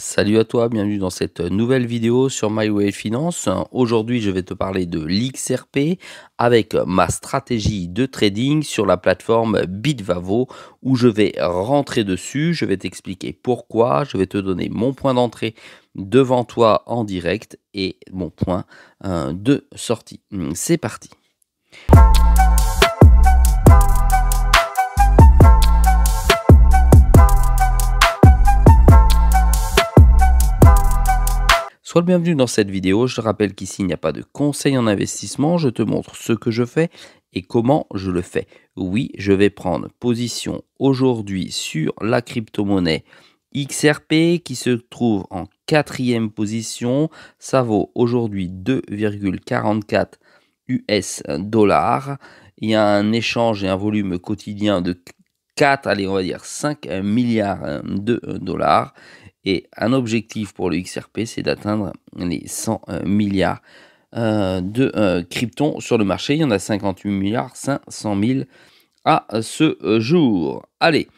Salut à toi, bienvenue dans cette nouvelle vidéo sur MyWay Finance. Aujourd'hui, je vais te parler de l'XRP avec ma stratégie de trading sur la plateforme Bitvavo où je vais rentrer dessus. Je vais t'expliquer pourquoi, je vais te donner mon point d'entrée devant toi en direct et mon point de sortie. C'est parti. Sois le bienvenu dans cette vidéo. Je te rappelle qu'ici, il n'y a pas de conseil en investissement. Je te montre ce que je fais et comment je le fais. Oui, je vais prendre position aujourd'hui sur la crypto-monnaie XRP qui se trouve en 4e position. Ça vaut aujourd'hui 2,44 US dollars. Il y a un échange et un volume quotidien de 4, allez, on va dire 5 milliards de dollars. Et un objectif pour le XRP, c'est d'atteindre les 100 milliards de cryptons sur le marché. Il y en a 58 milliards 500 000 à ce jour. Allez,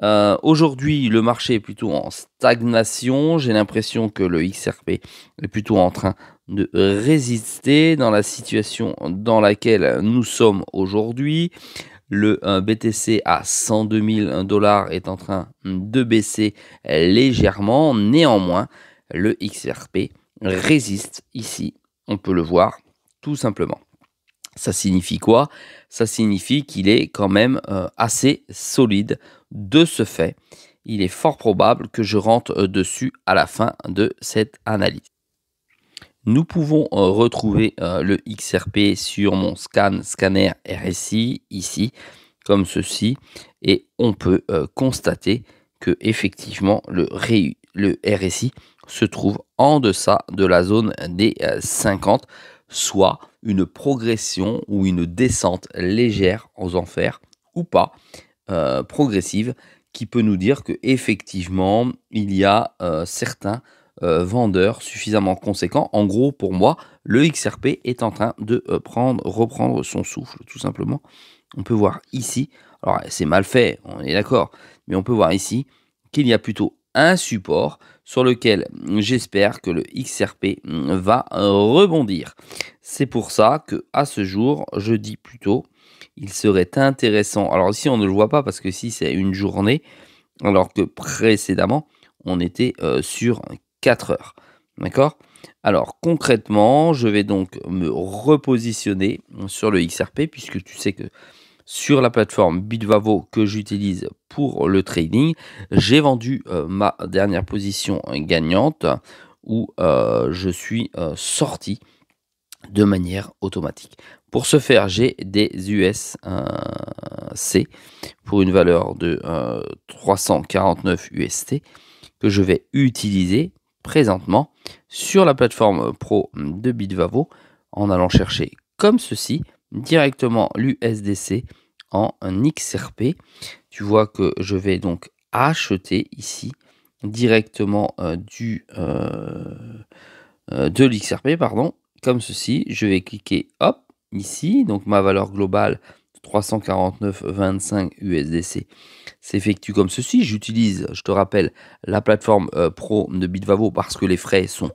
aujourd'hui, le marché est plutôt en stagnation. J'ai l'impression que le XRP est plutôt en train de résister dans la situation dans laquelle nous sommes aujourd'hui. Le BTC à 102 000 dollars est en train de baisser légèrement. Néanmoins, le XRP résiste ici. On peut le voir tout simplement. Ça signifie quoi? Ça signifie qu'il est quand même assez solide. De ce fait, il est fort probable que je rentre dessus à la fin de cette analyse. Nous pouvons retrouver le XRP sur mon scanner RSI ici, comme ceci, et on peut constater que effectivement le RSI se trouve en deçà de la zone des 50, soit une progression ou une descente légère aux enfers ou pas progressive, qui peut nous dire que effectivement il y a certains vendeurs suffisamment conséquents. En gros, pour moi, le XRP est en train de reprendre son souffle, tout simplement. On peut voir ici, alors c'est mal fait, on est d'accord, mais on peut voir ici qu'il y a plutôt un support sur lequel j'espère que le XRP va rebondir. C'est pour ça que à ce jour, je dis plutôt, il serait intéressant. Alors ici, on ne le voit pas parce que si c'est une journée, alors que précédemment, on était sur 4 heures. D'accord? Alors concrètement, je vais donc me repositionner sur le XRP puisque tu sais que sur la plateforme Bitvavo que j'utilise pour le trading, j'ai vendu ma dernière position gagnante où je suis sorti de manière automatique. Pour ce faire, j'ai des USC pour une valeur de 349 UST que je vais utiliser présentement sur la plateforme pro de Bitvavo en allant chercher comme ceci directement l'USDC en XRP. Tu vois que je vais donc acheter ici directement de l'XRP, pardon, comme ceci. Je vais cliquer hop ici, donc ma valeur globale 349,25 USDC s'effectue comme ceci. J'utilise, je te rappelle, la plateforme pro de Bitvavo parce que les frais sont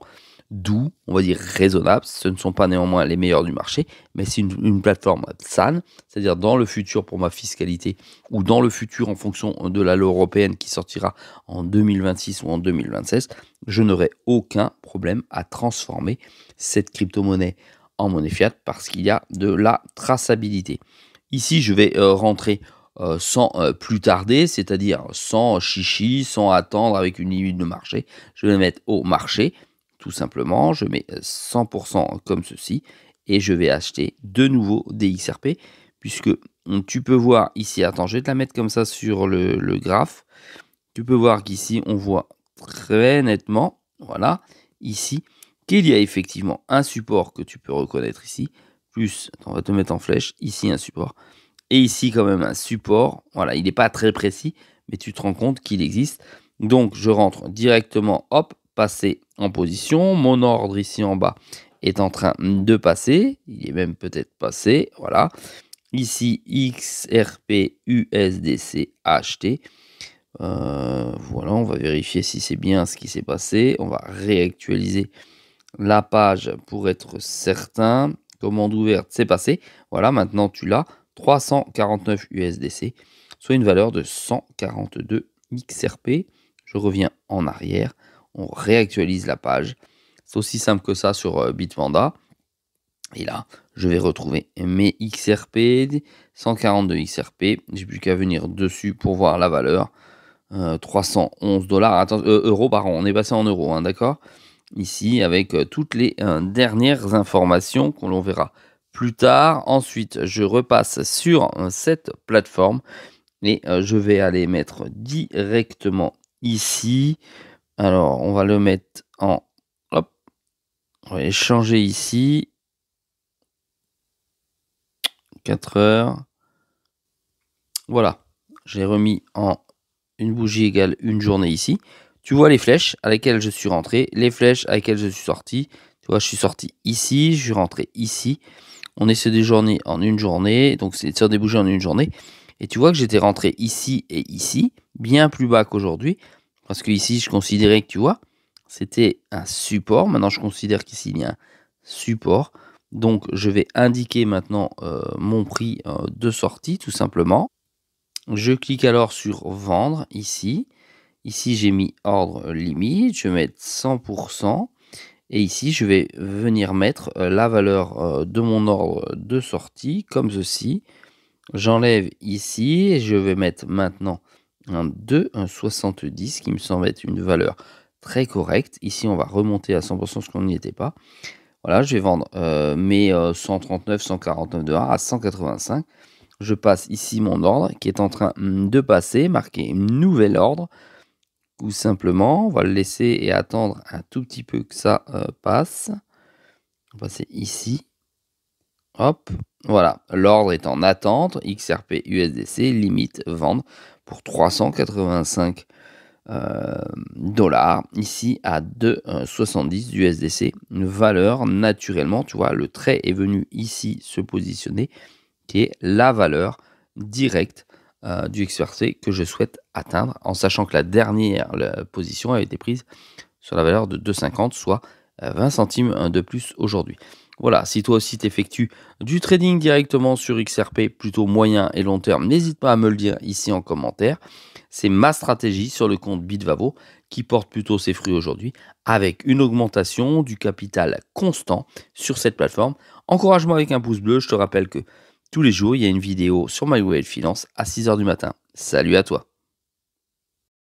doux, on va dire raisonnables. Ce ne sont pas néanmoins les meilleurs du marché, mais c'est une plateforme SAN, c'est-à-dire dans le futur pour ma fiscalité ou dans le futur en fonction de la loi européenne qui sortira en 2026 ou en 2026, je n'aurai aucun problème à transformer cette crypto-monnaie en monnaie fiat parce qu'il y a de la traçabilité. Ici, je vais rentrer sans plus tarder, c'est-à-dire sans chichi, sans attendre avec une limite de marché. Je vais mettre au marché, tout simplement. Je mets 100% comme ceci et je vais acheter de nouveau des XRP puisque tu peux voir ici, attends, je vais te la mettre comme ça sur le graphe. Tu peux voir qu'ici, on voit très nettement, voilà, ici, qu'il y a effectivement un support que tu peux reconnaître ici, plus, on va te mettre en flèche, ici un support, et ici quand même un support, voilà, il n'est pas très précis, mais tu te rends compte qu'il existe. Donc je rentre directement, hop, passer en position, mon ordre ici en bas est en train de passer, il est même peut-être passé, voilà, ici XRP USDC acheté, Voilà, on va vérifier si c'est bien ce qui s'est passé. On va réactualiser la page pour être certain. Commande ouverte, c'est passé. Voilà, maintenant tu l'as. 349 USDC, soit une valeur de 142 XRP. Je reviens en arrière. On réactualise la page. C'est aussi simple que ça sur Bitpanda. Et là, je vais retrouver mes XRP, 142 XRP. J'ai plus qu'à venir dessus pour voir la valeur. 311 dollars, attends, euros, pardon, on est passé en euros, hein, d'accord? Ici, avec toutes les dernières informations que l'on verra plus tard. Ensuite, je repasse sur cette plateforme et je vais aller mettre directement ici. Alors, on va le mettre en... Hop, on va les changer ici. 4 heures. Voilà, j'ai remis en une bougie égale une journée ici. Tu vois les flèches à lesquelles je suis rentré, les flèches à lesquelles je suis sorti. Tu vois, je suis sorti ici, je suis rentré ici. On est sur des journées en une journée, donc c'est sur des bougies en une journée. Et tu vois que j'étais rentré ici et ici, bien plus bas qu'aujourd'hui. Parce que ici, je considérais que, tu vois, c'était un support. Maintenant, je considère qu'ici, il y a un support. Donc, je vais indiquer maintenant mon prix de sortie, tout simplement. Je clique alors sur vendre ici. Ici, j'ai mis ordre limite. Je vais mettre 100%. Et ici, je vais venir mettre la valeur de mon ordre de sortie comme ceci. J'enlève ici et je vais mettre maintenant un 2,70 qui me semble être une valeur très correcte. Ici, on va remonter à 100% ce qu'on n'y était pas. Voilà, je vais vendre mes 139, 149 dollars à 185. Je passe ici mon ordre qui est en train de passer, marqué nouvel ordre. Tout simplement, on va le laisser et attendre un tout petit peu que ça passe. On va passer ici. Hop, voilà, l'ordre est en attente. XRP USDC, limite vendre pour 385 dollars. Ici à 2,70 USDC. Une valeur naturellement, tu vois, le trait est venu ici se positionner, qui est la valeur directe du XRP que je souhaite atteindre, en sachant que la dernière position a été prise sur la valeur de 2,50, soit 20 centimes de plus aujourd'hui. Voilà, si toi aussi tu effectues du trading directement sur XRP, plutôt moyen et long terme, n'hésite pas à me le dire ici en commentaire. C'est ma stratégie sur le compte Bitvavo qui porte plutôt ses fruits aujourd'hui, avec une augmentation du capital constant sur cette plateforme. Encourage-moi avec un pouce bleu, je te rappelle que tous les jours, il y a une vidéo sur My Way Finance à 6 h du matin. Salut à toi!